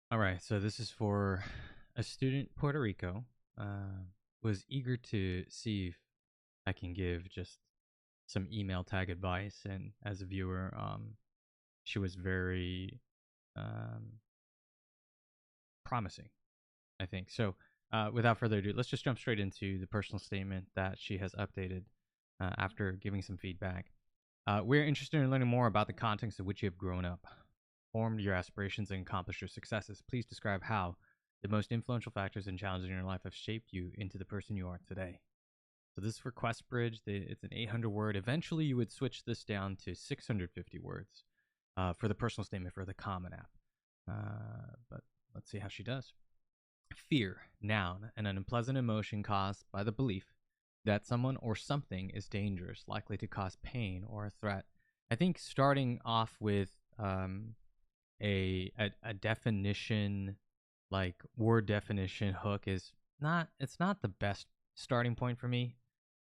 All right, so this is for a student in Puerto Rico. Uh, was eager to see if I can give just some email tag advice, and as a viewer, she was very um, promising, I think. So, without further ado, let's just jump straight into the personal statement that she has updated after giving some feedback. We're interested in learning more about the context in which you have grown up, formed your aspirations, and accomplished your successes. Please describe how the most influential factors and challenges in your life have shaped you into the person you are today. So this is for QuestBridge. It's an 800 word. Eventually, you would switch this down to 650 words for the personal statement for the Commonapp. But let's see how she does. Fear, noun, an unpleasant emotion caused by the belief that someone or something is dangerous, likely to cause pain or a threat. I think starting off with a definition, like word definition hook, is not it's not the best starting point for me.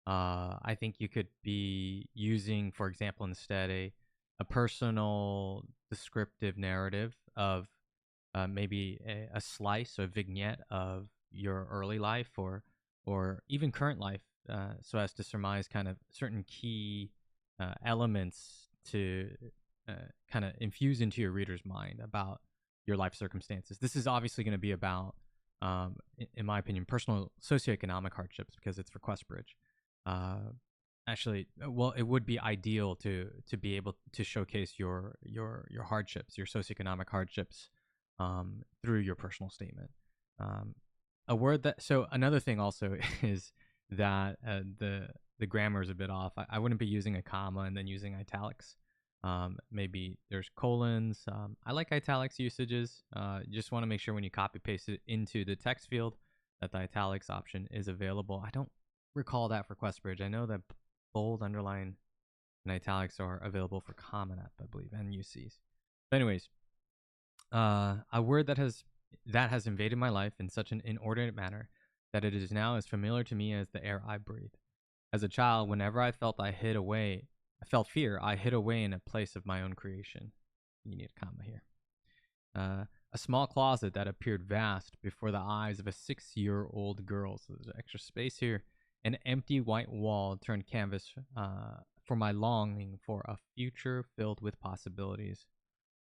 I think you could be using, for example, instead a personal descriptive narrative of maybe a slice or vignette of your early life or even current life, so as to surmise kind of certain key elements to uh, kind of infuse into your reader's mind about your life circumstances. This is obviously going to be about, in my opinion, personal socioeconomic hardships because it's for QuestBridge. Uh, Actually, well, it would be ideal to be able to showcase your hardships, your socioeconomic hardships, through your personal statement. Um, a word that so another thing also is that the grammar is a bit off. I wouldn't be using a comma and then using italics. Maybe there's colons. I like italics usages. You just want to make sure when you copy paste it into the text field that the italics option is available. I don't recall that for QuestBridge. I know that bold, underline, and italics are available for Commonapp, I believe, and UCs. But anyways, a word that has invaded my life in such an inordinate manner that it is now as familiar to me as the air I breathe. As a child, whenever I felt fear, I hid away in a place of my own creation. You need a comma here. A small closet that appeared vast before the eyes of a 6-year-old girl. So there's extra space here. An empty white wall turned canvas for my longing for a future filled with possibilities.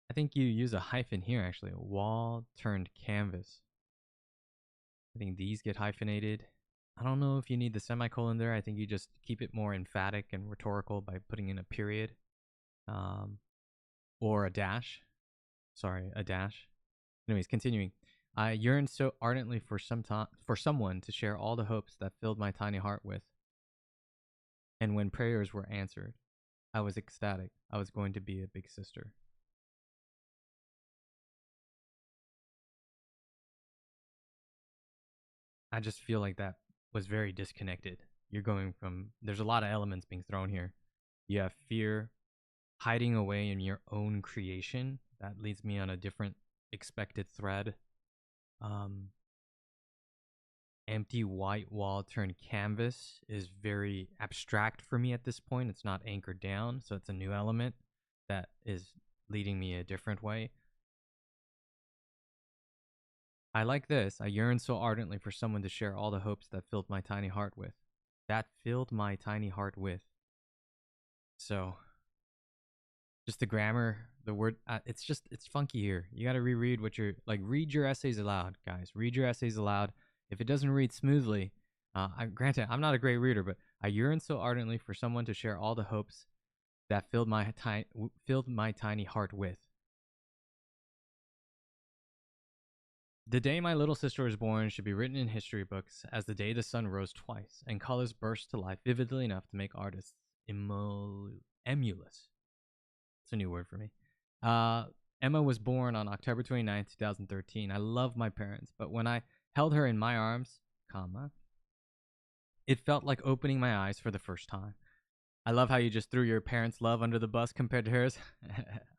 I think you use a hyphen here, actually. Wall turned canvas. I think these get hyphenated. I don't know if you need the semicolon there. I think you just keep it more emphatic and rhetorical by putting in a period, um, or a dash. Sorry, a dash. Anyways, continuing. I yearned so ardently for someone to share all the hopes that filled my tiny heart with. And when prayers were answered, I was ecstatic. I was going to be a big sister. I just feel like that was very disconnected. You're going from, there's a lot of elements being thrown here. You have fear, hiding away in your own creation. That leads me on a different expected thread. Um, Empty white wall turned canvas is very abstract for me at this point. It's not anchored down, so it's a new element that is leading me a different way. I like this. I yearn so ardently for someone to share all the hopes that filled my tiny heart with. That filled my tiny heart with. So, just the grammar, the word, it's funky here. You got to reread what you're like. Read your essays aloud, guys. Read your essays aloud. If it doesn't read smoothly, granted, I'm not a great reader, but I yearn so ardently for someone to share all the hopes that filled my tiny heart with. The day my little sister was born should be written in history books as the day the sun rose twice and colors burst to life vividly enough to make artists emulous. It's a new word for me. Uh, Emma was born on October 29th, 2013. I love my parents, but when I held her in my arms, comma, it felt like opening my eyes for the first time. I love how you just threw your parents' love under the bus compared to hers.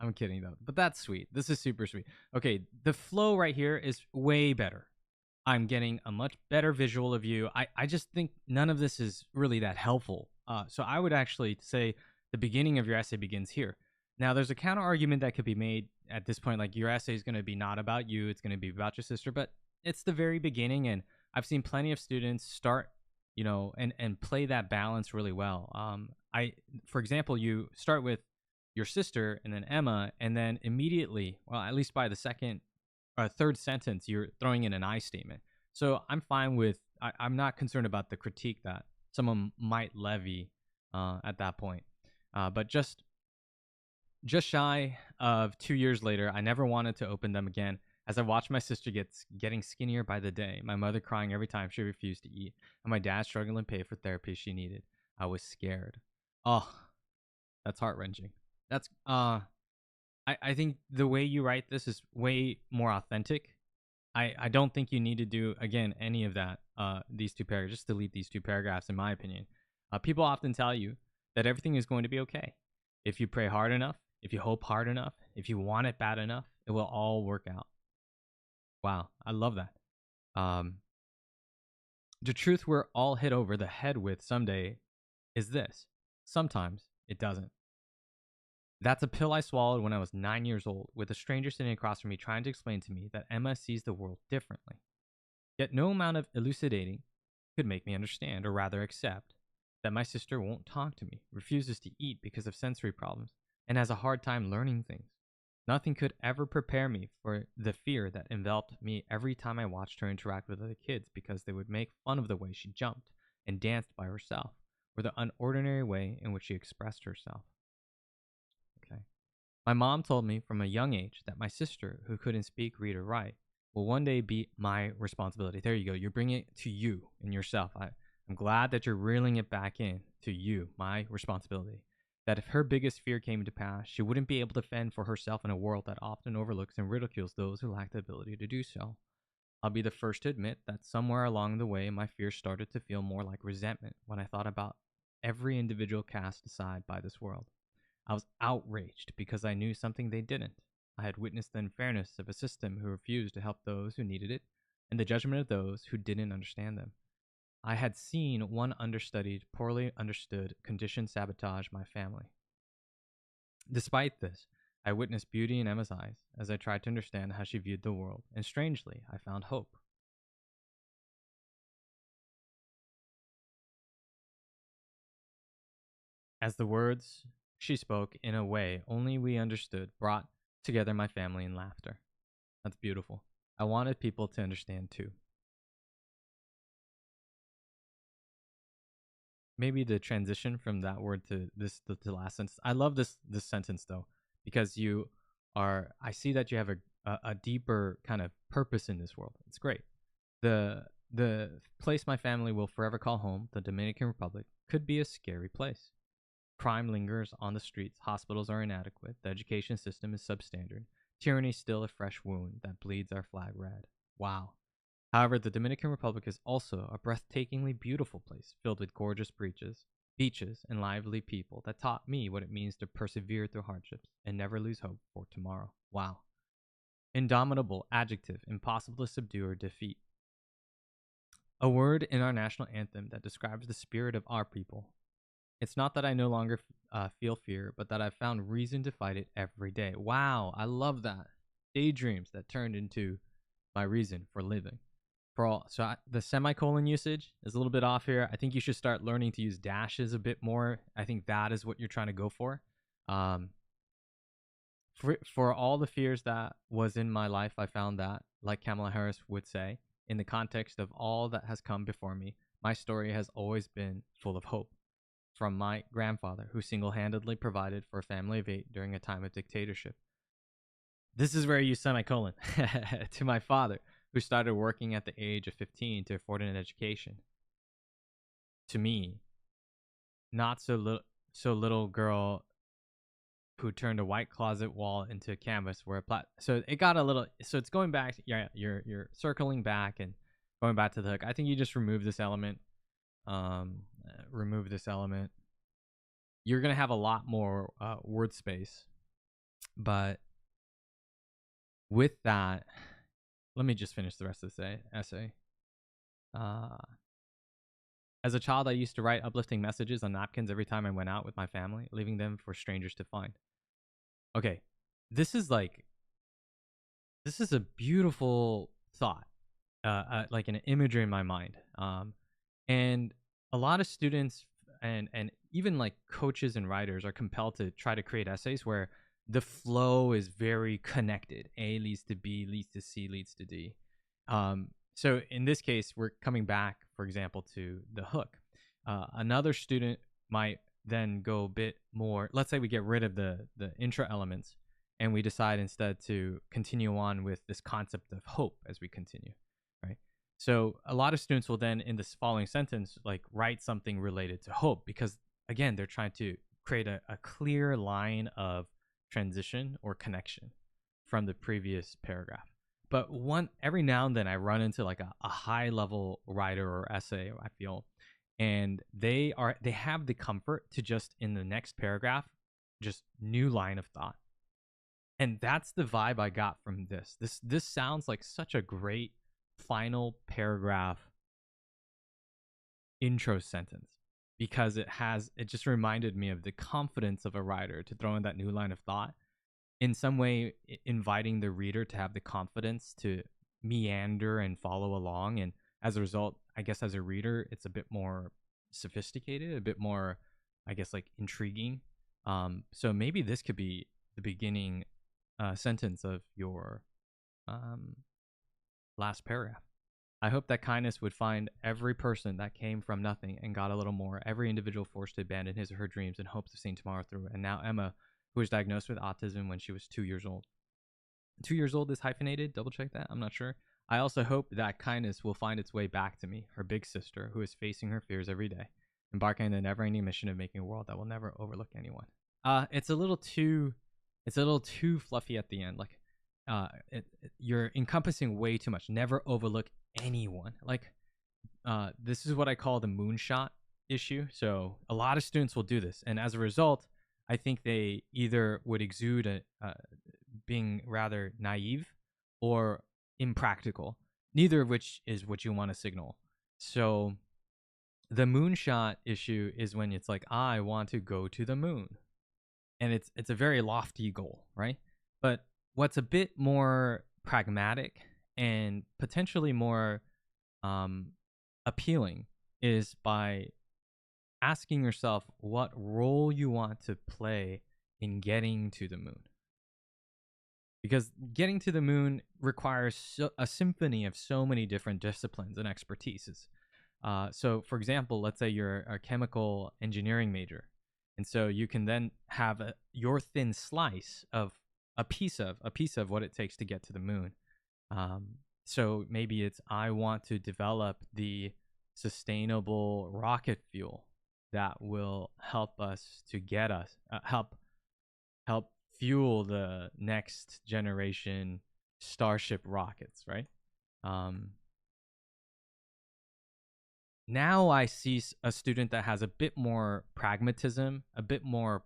I'm kidding though, but that's sweet. This is super sweet. Okay, the flow right here is way better. I'm getting a much better visual of you. I just think none of this is really that helpful. So I would actually say the beginning of your essay begins here. Now, there's a counter argument that could be made at this point. Like, your essay is going to be not about you, it's going to be about your sister, but it's the very beginning. And I've seen plenty of students start, and play that balance really well. For example, you start with your sister and then Emma, and then immediately, well, at least by the second or third sentence, you're throwing in an I statement. So I'm fine with, I'm not concerned about the critique that someone might levy at that point. But just shy of 2 years later, I never wanted to open them again as I watched my sister getting skinnier by the day, my mother crying every time she refused to eat, and my dad struggling to pay for therapy she needed. I was scared. Oh, that's heart wrenching. That's I think the way you write this is way more authentic. I don't think you need to do again any of that. These two paragraphs, just delete these two paragraphs, in my opinion. People often tell you that everything is going to be okay if you pray hard enough, if you hope hard enough, if you want it bad enough. It will all work out. Wow, I love that. Um, the truth we're all hit over the head with someday is this: sometimes it doesn't. That's a pill I swallowed when I was 9 years old, with a stranger sitting across from me trying to explain to me that Emma sees the world differently. Yet no amount of elucidating could make me understand, or rather accept, that my sister won't talk to me, refuses to eat because of sensory problems, and has a hard time learning things. Nothing could ever prepare me for the fear that enveloped me every time I watched her interact with other kids, because they would make fun of the way she jumped and danced by herself, or the unordinary way in which she expressed herself. Okay. My mom told me from a young age that my sister, who couldn't speak, read, or write, will one day be my responsibility. There you go. You're bringing it to you and yourself. I'm glad that you're reeling it back in to you, my responsibility. That if her biggest fear came to pass, she wouldn't be able to fend for herself in a world that often overlooks and ridicules those who lack the ability to do so. I'll be the first to admit that somewhere along the way, my fears started to feel more like resentment when I thought about every individual cast aside by this world. I was outraged because I knew something they didn't. I had witnessed the unfairness of a system who refused to help those who needed it, and the judgment of those who didn't understand them. I had seen one understudied, poorly understood condition sabotage my family. Despite this, I witnessed beauty in Emma's eyes as I tried to understand how she viewed the world, and strangely, I found hope. As the words she spoke in a way only we understood brought together my family in laughter. That's beautiful. I wanted people to understand too. Maybe the transition from that word to this the last sentence. I love this sentence though, because you are. I see that you have a deeper kind of purpose in this world. It's great. The place my family will forever call home, the Dominican Republic, could be a scary place. Crime lingers on the streets, hospitals are inadequate, the education system is substandard, tyranny still a fresh wound that bleeds our flag red. Wow. However, the Dominican Republic is also a breathtakingly beautiful place filled with gorgeous beaches, and lively people that taught me what it means to persevere through hardships and never lose hope for tomorrow. Wow. Indomitable, adjective, impossible to subdue or defeat. A word in our national anthem that describes the spirit of our people. It's not that I no longer feel fear, but that I've found reason to fight it every day. Wow, I love that. Daydreams that turned into my reason for living. The semicolon usage is a little bit off here. I think you should start learning to use dashes a bit more. I think that is what you're trying to go for. For all the fears that was in my life, I found that, like Kamala Harris would say, in the context of all that has come before me, my story has always been full of hope. From my grandfather, who single-handedly provided for a family of 8 during a time of dictatorship. This is where you semicolon. To my father, who started working at the age of 15 to afford an education. To me, not so little girl who turned a white closet wall into a canvas where so it got a little, so it's going back. Yeah, you're circling back and going back to the hook. I think you just remove this element. Remove this element. You're gonna have a lot more word space, but with that, let me just finish the rest of this essay. As a child, I used to write uplifting messages on napkins every time I went out with my family, leaving them for strangers to find. Okay, this is like this is a beautiful thought, like an imagery in my mind. And a lot of students and even like coaches and writers are compelled to try to create essays where the flow is very connected. A leads to B, leads to C, leads to D. So in this case, we're coming back, for example, to the hook. Another student might then go a bit more. Let's say we get rid of the intro elements and we decide instead to continue on with this concept of hope as we continue, right? So a lot of students will then, in this following sentence, like write something related to hope because, again, they're trying to create a clear line of transition or connection from the previous paragraph. But every now and then I run into like a high level writer or essay, I feel, and they have the comfort to just in the next paragraph, just new line of thought. And that's the vibe I got from this. This sounds like such a great final paragraph intro sentence because it just reminded me of the confidence of a writer to throw in that new line of thought, in some way inviting the reader to have the confidence to meander and follow along. And as a result, I guess as a reader, it's a bit more sophisticated, a bit more, I guess, like intriguing. So maybe this could be the beginning sentence of your last paragraph. I hope that kindness would find every person that came from nothing and got a little more, every individual forced to abandon his or her dreams and hopes of seeing tomorrow through. And now Emma, who was diagnosed with autism when she was 2 years old. 2 years old is hyphenated. Double check that. I'm not sure. I also hope that kindness will find its way back to me, her big sister, who is facing her fears every day, embarking on the never-ending mission of making a world that will never overlook anyone. It's a little too fluffy at the end. Like, you're encompassing way too much. Never overlook anyone. Like, this is what I call the moonshot issue. So a lot of students will do this, and as a result, I think they either would exude being rather naive or impractical, neither of which is what you want to signal. So the moonshot issue is when it's like, I want to go to the moon. And it's a very lofty goal, right? But what's a bit more pragmatic and potentially more appealing is by asking yourself what role you want to play in getting to the moon. Because getting to the moon requires a symphony of so many different disciplines and expertises. So, for example, let's say you're a chemical engineering major. And so you can then have your thin slice of a piece of what it takes to get to the moon. So maybe it's, I want to develop the sustainable rocket fuel that will help us to get us help fuel the next generation Starship rockets, right? Now I see a student that has a bit more pragmatism, a bit more,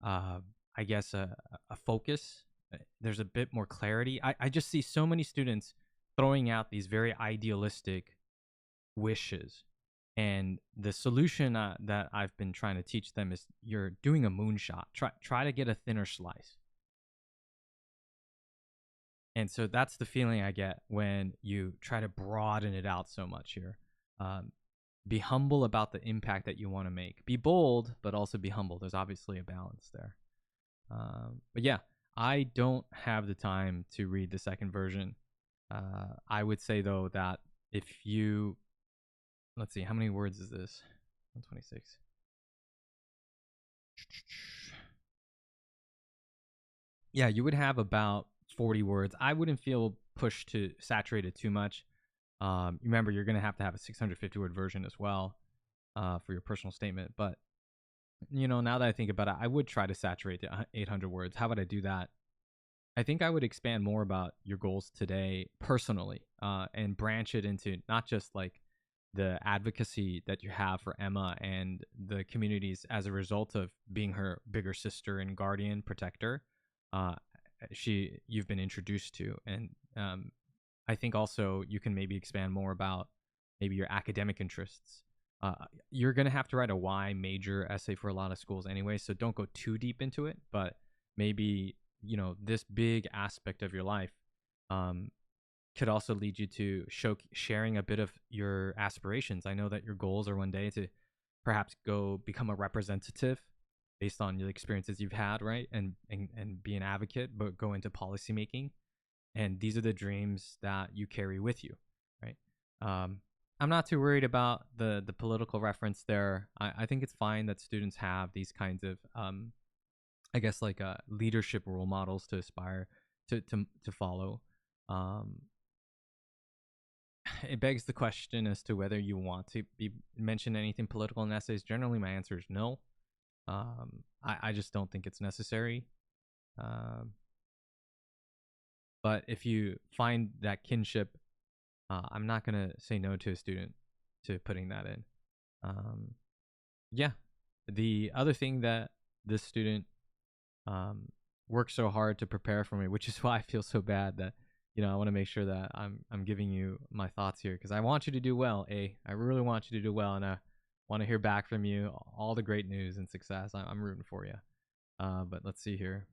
I guess, a focus. There's a bit more clarity. I just see so many students throwing out these very idealistic wishes. And the solution that I've been trying to teach them is you're doing a moonshot. Try to get a thinner slice. And so that's the feeling I get when you try to broaden it out so much here. Be humble about the impact that you want to make. Be bold, but also be humble. There's obviously a balance there. But yeah, I don't have the time to read the second version. I would say, though, that if you... Let's see, how many words is this? 126. Yeah, you would have about 40 words. I wouldn't feel pushed to saturate it too much. Remember, you're going to have a 650-word version as well for your personal statement. But, now that I think about it, I would try to saturate the 800 words. How would I do that? I think I would expand more about your goals today personally and branch it into not just like the advocacy that you have for Emma and the communities as a result of being her bigger sister and guardian protector. You've been introduced to, and I think also you can maybe expand more about maybe your academic interests. You're going to have to write a why major essay for a lot of schools anyway, so don't go too deep into it, but maybe, this big aspect of your life um, could also lead you to sharing a bit of your aspirations. I know that your goals are one day to perhaps go become a representative based on the experiences you've had, right? And be an advocate, but go into policymaking. And these are the dreams that you carry with you, right? I'm not too worried about the political reference there. I think it's fine that students have these kinds of I guess like leadership role models to aspire to follow. Um, it begs the question as to whether you want to be mention anything political in essays. Generally, my answer is no. I just don't think it's necessary. Um, but if you find that kinship, I'm not gonna say no to a student to putting that in. Um, yeah. The other thing that this student um, worked so hard to prepare for me, which is why I feel so bad that I want to make sure that I'm giving you my thoughts here because I want you to do well. I really want you to do well, and I want to hear back from you all the great news and success. I'm rooting for you. But let's see here.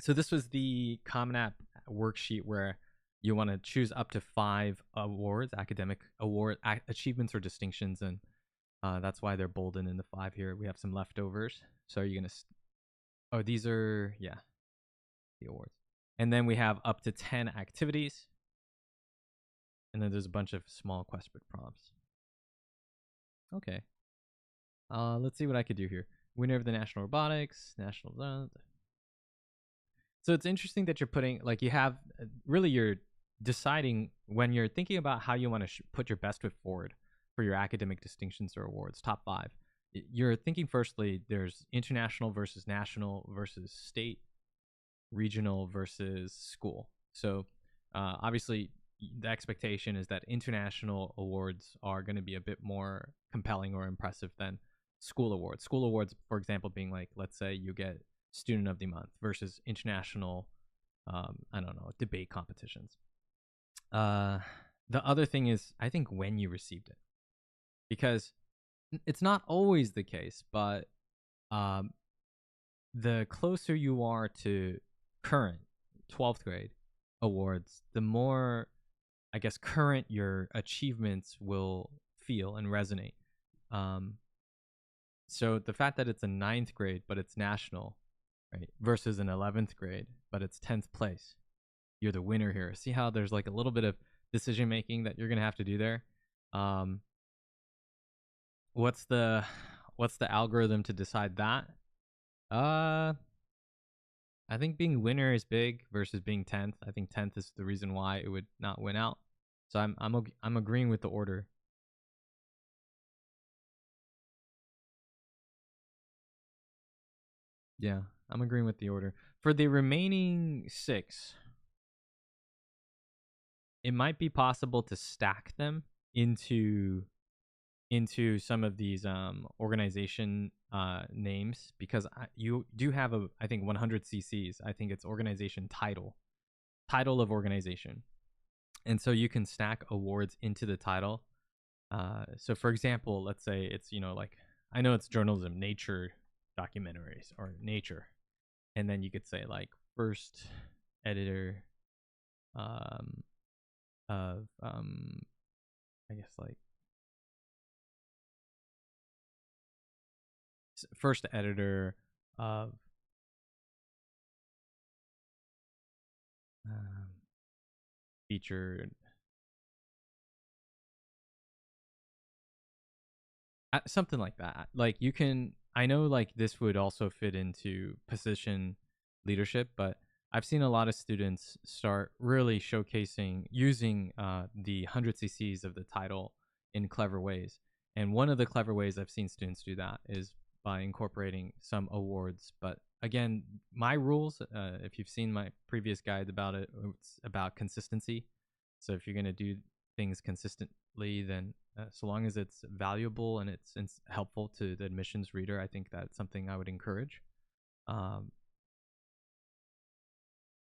So this was the Commonapp worksheet where you want to choose up to 5 awards, academic award achievements or distinctions, and that's why they're bolded in the 5 here. We have some leftovers. So are you gonna? Oh, these are the awards, and then we have up to 10 activities, and then there's a bunch of small question prompts. Okay. Let's see what I could do here. Winner of the national robotics, national. So it's interesting that you're putting you have really you're deciding when you're thinking about how you want to put your best foot forward for your academic distinctions or awards, top 5. You're thinking firstly there's international versus national versus state, regional versus school. So obviously the expectation is that international awards are going to be a bit more compelling or impressive than school awards. School awards, for example, being let's say you get student of the month versus international, I don't know, debate competitions. The other thing is, I think when you received it, because it's not always the case, but the closer you are to current 12th grade awards, the more, I guess, current your achievements will feel and resonate. So the fact that it's a 9th grade, but it's national, right, versus an 11th grade, but it's 10th place, you're the winner here. See how there's a little bit of decision making that you're gonna have to do there. What's the algorithm to decide that? I think being winner is big versus being 10th. I think 10th is the reason why it would not win out. So I'm agreeing with the order. Yeah, I'm agreeing with the order. For the remaining 6, it might be possible to stack them into some of these organization names because you do have I think 100 cc's. I think it's organization title of organization, and so you can stack awards into the title. So for example, let's say it's I know it's journalism, nature documentaries or nature, and then you could say first editor of I guess first editor of featured something like that. You can, I know this would also fit into position leadership, but I've seen a lot of students start really showcasing using the 100 cc's of the title in clever ways. And one of the clever ways I've seen students do that is by incorporating some awards. But again, my rules, if you've seen my previous guide about it, it's about consistency. So if you're going to do things consistently, then so long as it's valuable and it's helpful to the admissions reader, I think that's something I would encourage.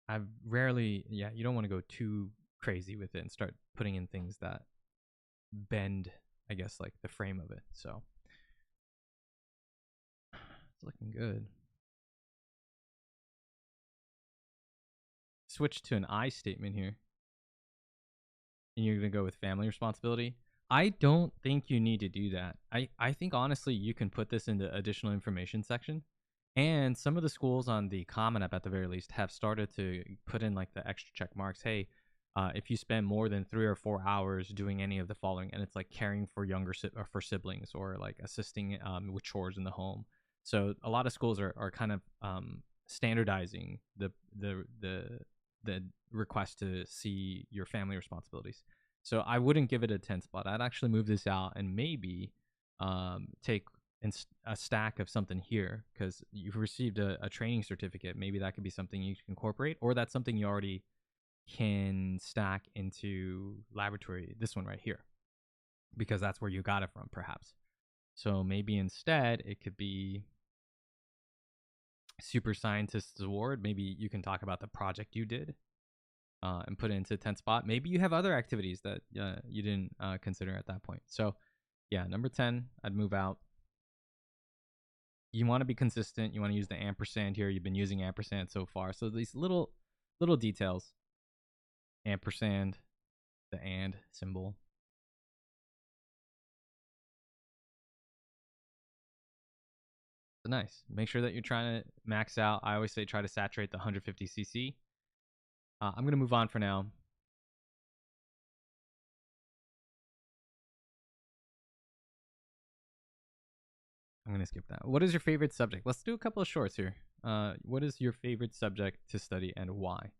I've rarely, you don't want to go too crazy with it and start putting in things that bend, I guess, the frame of it. So it's looking good. switch to an I statement here, and you're going to go with family responsibility. I don't think you need to do that. I think honestly you can put this in the additional information section. And some of the schools on the Commonapp at the very least have started to put in like the extra check marks. Hey, if you spend more than 3 or 4 hours doing any of the following, and it's like caring for or for siblings, or like assisting with chores in the home. So a lot of schools are kind of standardizing the request to see your family responsibilities. So I wouldn't give it a 10 spot. I'd actually move this out and maybe take a stack of something here, because you've received a training certificate. Maybe that could be something you can incorporate, or that's something you already can stack into laboratory. This one right here, because that's where you got it from, perhaps. So maybe instead it could be Super Scientist's Award. Maybe you can talk about the project you did and put it into 10th spot. Maybe you have other activities that you didn't consider at that point. So yeah, number 10, I'd move out. You want to be consistent. You want to use the ampersand here. You've been using ampersand so far. So these little details, ampersand, the and symbol. So nice. Make sure that you're trying to max out. I always say try to saturate the 150 cc. I'm going to move on for now. I'm going to skip that. What is your favorite subject? Let's do a couple of shorts here. What is your favorite subject to study and why?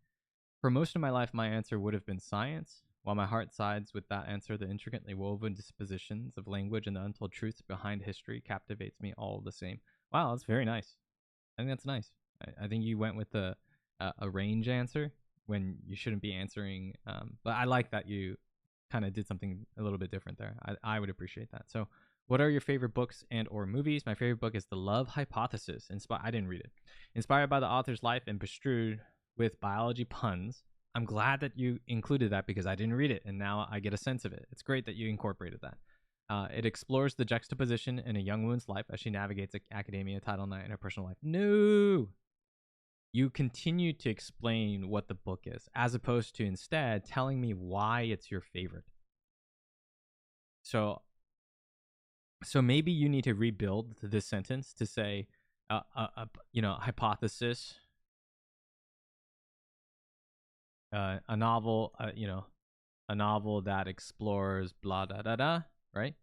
For most of my life, my answer would have been science. While my heart sides with that answer, the intricately woven dispositions of language and the untold truths behind history captivates me all the same. Wow, that's very nice. I think that's nice. I think you went with a range answer when you shouldn't be answering. But I like that you kind of did something a little bit different there. I would appreciate that. So what are your favorite books and or movies? My favorite book is The Love Hypothesis. I didn't read it. Inspired by the author's life and bestrewed with biology puns. I'm glad that you included that because I didn't read it, and now I get a sense of it. It's great that you incorporated that. It explores the juxtaposition in a young woman's life as she navigates academia, Title IX, and her personal life. No! You continue to explain what the book is, as opposed to instead telling me why it's your favorite. So maybe you need to rebuild this sentence to say, hypothesis, a novel, a novel that explores blah da da da, right?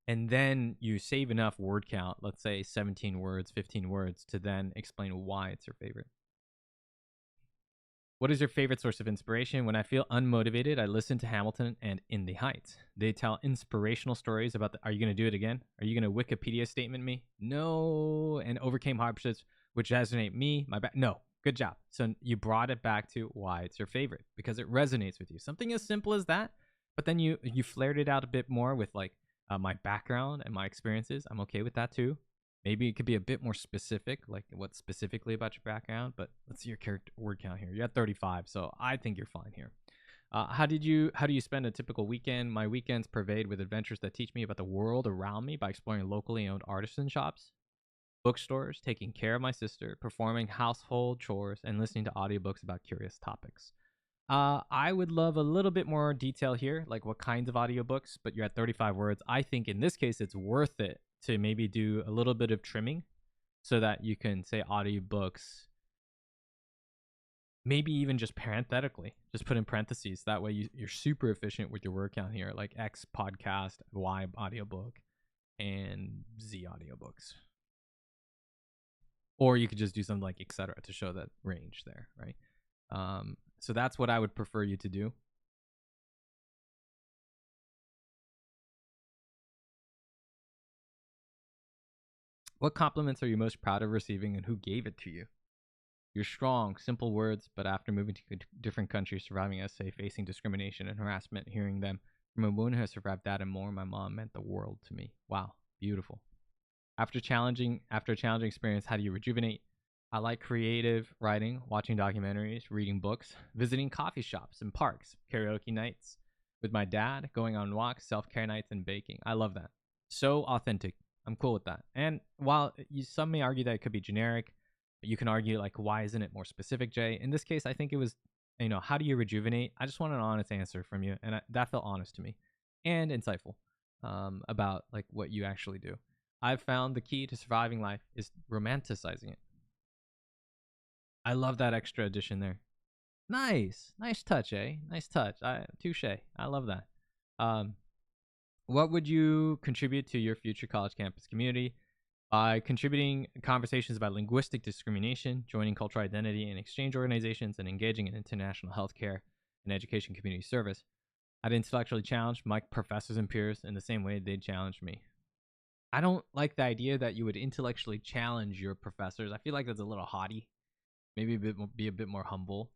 And then you save enough word count, let's say 17 words, 15 words, to then explain why it's your favorite. What is your favorite source of inspiration? When I feel unmotivated, I listen to Hamilton and In the Heights. They tell inspirational stories about are you going to do it again? Are you going to Wikipedia statement me? No. And overcame hardships, which resonate me, no. Good job. So you brought it back to why it's your favorite, because it resonates with you. Something as simple as that, but then you flared it out a bit more with like my background and my experiences. I'm okay with that too. Maybe it could be a bit more specific, like what specifically about your background, but let's see your character word count here. You're at 35, so I think you're fine here. How do you spend a typical weekend? My weekends pervade with adventures that teach me about the world around me by exploring locally owned artisan shops, bookstores, taking care of my sister, performing household chores, and listening to audiobooks about curious topics. I would love a little bit more detail here, like what kinds of audiobooks, but you're at 35 words. I think in this case, it's worth it to maybe do a little bit of trimming so that you can say audiobooks, maybe even just parenthetically, just put in parentheses. That way you're super efficient with your word count here, like X podcast, Y audiobook, and Z audiobooks. Or you could just do something like etc. to show that range there, right? So that's what I would prefer you to do. What compliments are you most proud of receiving and who gave it to you? You're strong, simple words, but after moving to different countries, surviving essay, facing discrimination and harassment, hearing them from a woman who has survived that and more, my mom meant the world to me. Wow, beautiful. After a challenging experience, how do you rejuvenate? I like creative writing, watching documentaries, reading books, visiting coffee shops and parks, karaoke nights with my dad, going on walks, self-care nights, and baking. I love that. So authentic. I'm cool with that. And while some may argue that it could be generic, You can argue like, why isn't it more specific, Jay? In this case, I think it was, how do you rejuvenate? I just want an honest answer from you, and that felt honest to me and insightful about like what you actually do. I've found the key to surviving life is romanticizing it. I love that extra addition there. Nice touch, eh? Nice touch. Touche. I love that. Um, what would you contribute to your future college campus community? By contributing conversations about linguistic discrimination, joining cultural identity and exchange organizations, and engaging in international healthcare and education community service. I'd intellectually challenge my professors and peers in the same way they'd challenge me. I don't like the idea that you would intellectually challenge your professors. I feel like that's a little haughty. Maybe be a bit more humble.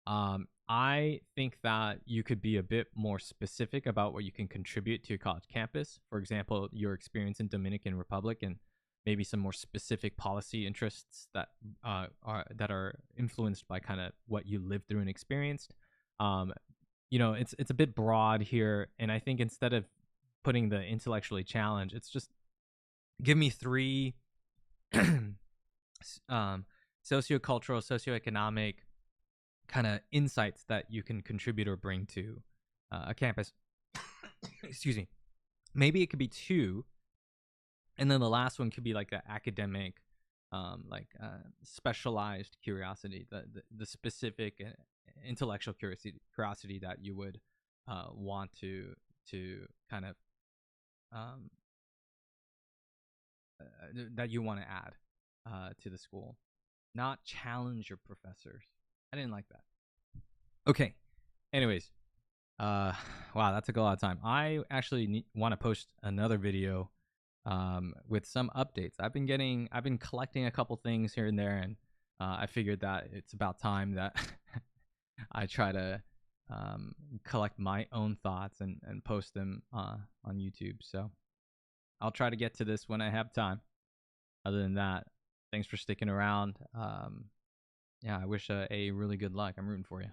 I think that you could be a bit more specific about what you can contribute to a college campus. For example, your experience in Dominican Republic and maybe some more specific policy interests that are influenced by kind of what you lived through and experienced. It's a bit broad here, and I think instead of putting the intellectually challenge, it's just give me three sociocultural, socioeconomic kind of insights that you can contribute or bring to a campus. Excuse me. Maybe it could be two, and then the last one could be like an academic, specialized curiosity, the specific intellectual curiosity that you would want to kind of that you want to add to the school, not challenge your professors. I didn't like that. Okay. Anyways, wow, that took a lot of time. I actually want to post another video with some updates. I've been collecting a couple things here and there, and I figured that it's about time that I try to collect my own thoughts and post them on YouTube. So I'll try to get to this when I have time. Other than that, thanks for sticking around. Yeah, I wish a really good luck. I'm rooting for you.